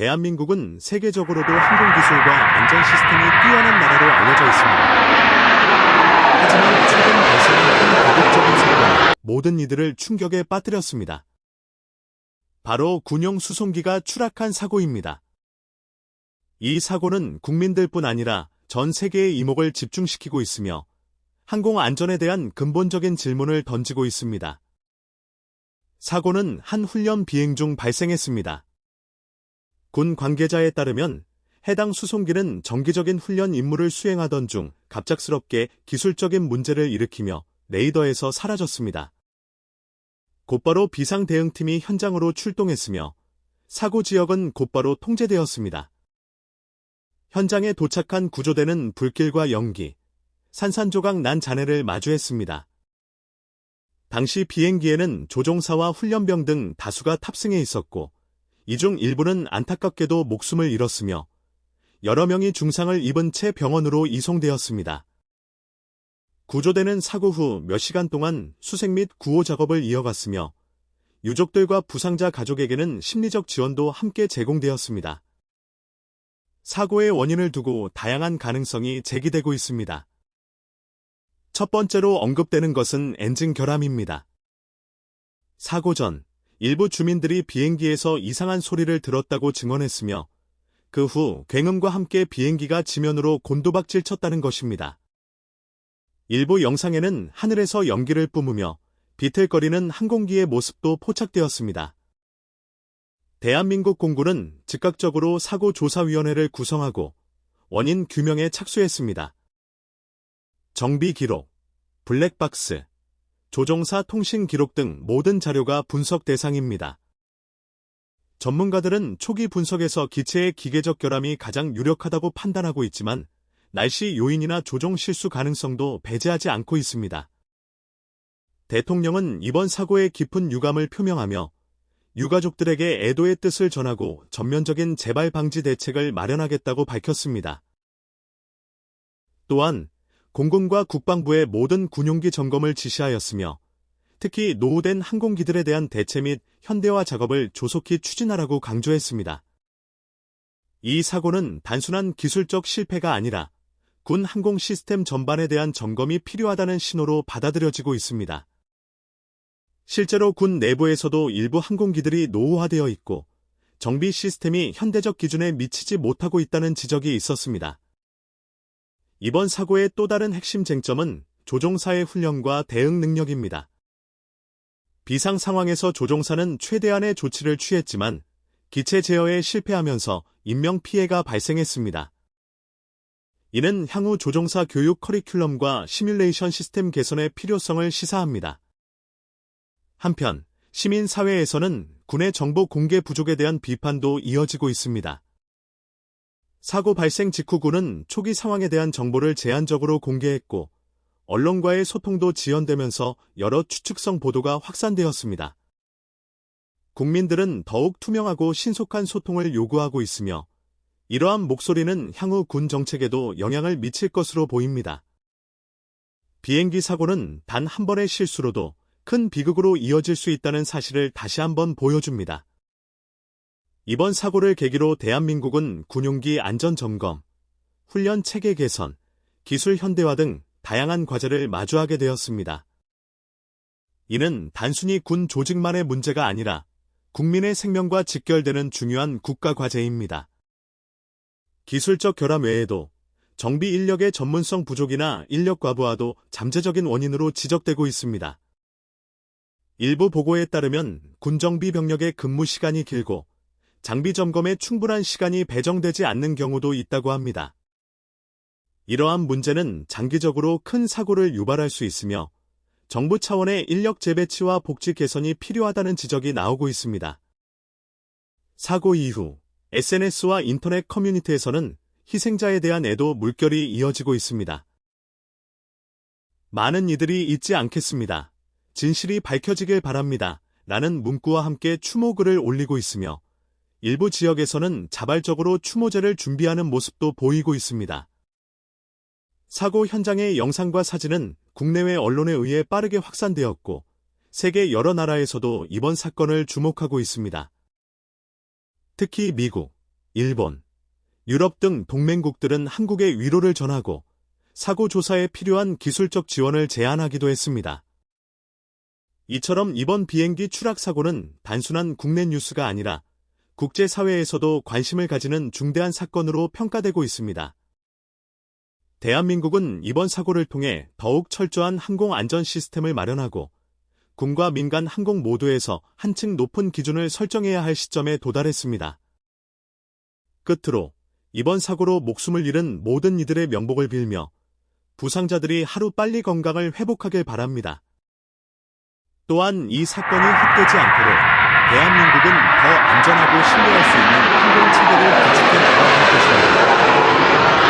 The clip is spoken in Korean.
대한민국은 세계적으로도 항공기술과 안전 시스템이 뛰어난 나라로 알려져 있습니다. 하지만 최근 발생한 큰 비극적인 사고는 모든 이들을 충격에 빠뜨렸습니다. 바로 군용 수송기가 추락한 사고입니다. 이 사고는 국민들뿐 아니라 전 세계의 이목을 집중시키고 있으며 항공 안전에 대한 근본적인 질문을 던지고 있습니다. 사고는 한 훈련 비행 중 발생했습니다. 군 관계자에 따르면 해당 수송기는 정기적인 훈련 임무를 수행하던 중 갑작스럽게 기술적인 문제를 일으키며 레이더에서 사라졌습니다. 곧바로 비상대응팀이 현장으로 출동했으며 사고 지역은 곧바로 통제되었습니다. 현장에 도착한 구조대는 불길과 연기, 산산조각 난 잔해를 마주했습니다. 당시 비행기에는 조종사와 훈련병 등 다수가 탑승해 있었고 이 중 일부는 안타깝게도 목숨을 잃었으며 여러 명이 중상을 입은 채 병원으로 이송되었습니다. 구조대는 사고 후 몇 시간 동안 수색 및 구호 작업을 이어갔으며 유족들과 부상자 가족에게는 심리적 지원도 함께 제공되었습니다. 사고의 원인을 두고 다양한 가능성이 제기되고 있습니다. 첫 번째로 언급되는 것은 엔진 결함입니다. 사고 전 일부 주민들이 비행기에서 이상한 소리를 들었다고 증언했으며 그 후 굉음과 함께 비행기가 지면으로 곤두박질 쳤다는 것입니다. 일부 영상에는 하늘에서 연기를 뿜으며 비틀거리는 항공기의 모습도 포착되었습니다. 대한민국 공군은 즉각적으로 사고조사위원회를 구성하고 원인 규명에 착수했습니다. 정비 기록, 블랙박스, 조종사 통신 기록 등 모든 자료가 분석 대상입니다. 전문가들은 초기 분석에서 기체의 기계적 결함이 가장 유력하다고 판단하고 있지만 날씨 요인이나 조종 실수 가능성도 배제하지 않고 있습니다. 대통령은 이번 사고에 깊은 유감을 표명하며 유가족들에게 애도의 뜻을 전하고 전면적인 재발 방지 대책을 마련하겠다고 밝혔습니다. 또한 공군과 국방부의 모든 군용기 점검을 지시하였으며 특히 노후된 항공기들에 대한 대체 및 현대화 작업을 조속히 추진하라고 강조했습니다. 이 사고는 단순한 기술적 실패가 아니라 군 항공 시스템 전반에 대한 점검이 필요하다는 신호로 받아들여지고 있습니다. 실제로 군 내부에서도 일부 항공기들이 노후화되어 있고 정비 시스템이 현대적 기준에 미치지 못하고 있다는 지적이 있었습니다. 이번 사고의 또 다른 핵심 쟁점은 조종사의 훈련과 대응 능력입니다. 비상 상황에서 조종사는 최대한의 조치를 취했지만 기체 제어에 실패하면서 인명피해가 발생했습니다. 이는 향후 조종사 교육 커리큘럼과 시뮬레이션 시스템 개선의 필요성을 시사합니다. 한편 시민사회에서는 군의 정보 공개 부족에 대한 비판도 이어지고 있습니다. 사고 발생 직후 군은 초기 상황에 대한 정보를 제한적으로 공개했고 언론과의 소통도 지연되면서 여러 추측성 보도가 확산되었습니다. 국민들은 더욱 투명하고 신속한 소통을 요구하고 있으며 이러한 목소리는 향후 군 정책에도 영향을 미칠 것으로 보입니다. 비행기 사고는 단 한 번의 실수로도 큰 비극으로 이어질 수 있다는 사실을 다시 한번 보여줍니다. 이번 사고를 계기로 대한민국은 군용기 안전점검, 훈련 체계 개선, 기술 현대화 등 다양한 과제를 마주하게 되었습니다. 이는 단순히 군 조직만의 문제가 아니라 국민의 생명과 직결되는 중요한 국가 과제입니다. 기술적 결함 외에도 정비 인력의 전문성 부족이나 인력 과부하도 잠재적인 원인으로 지적되고 있습니다. 일부 보고에 따르면 군정비 병력의 근무 시간이 길고 장비 점검에 충분한 시간이 배정되지 않는 경우도 있다고 합니다. 이러한 문제는 장기적으로 큰 사고를 유발할 수 있으며 정부 차원의 인력 재배치와 복지 개선이 필요하다는 지적이 나오고 있습니다. 사고 이후 SNS와 인터넷 커뮤니티에서는 희생자에 대한 애도 물결이 이어지고 있습니다. 많은 이들이 잊지 않겠습니다. 진실이 밝혀지길 바랍니다. 라는 문구와 함께 추모글을 올리고 있으며 일부 지역에서는 자발적으로 추모제를 준비하는 모습도 보이고 있습니다. 사고 현장의 영상과 사진은 국내외 언론에 의해 빠르게 확산되었고 세계 여러 나라에서도 이번 사건을 주목하고 있습니다. 특히 미국, 일본, 유럽 등 동맹국들은 한국에 위로를 전하고 사고 조사에 필요한 기술적 지원을 제안하기도 했습니다. 이처럼 이번 비행기 추락 사고는 단순한 국내 뉴스가 아니라 국제사회에서도 관심을 가지는 중대한 사건으로 평가되고 있습니다. 대한민국은 이번 사고를 통해 더욱 철저한 항공 안전 시스템을 마련하고 군과 민간 항공 모두에서 한층 높은 기준을 설정해야 할 시점에 도달했습니다. 끝으로 이번 사고로 목숨을 잃은 모든 이들의 명복을 빌며 부상자들이 하루 빨리 건강을 회복하길 바랍니다. 또한 이 사건이 헛되지 않도록 대한민국은 더 안전하고 신뢰할 수 있는 항공 체계를 구축해 나가야 할 것입니다.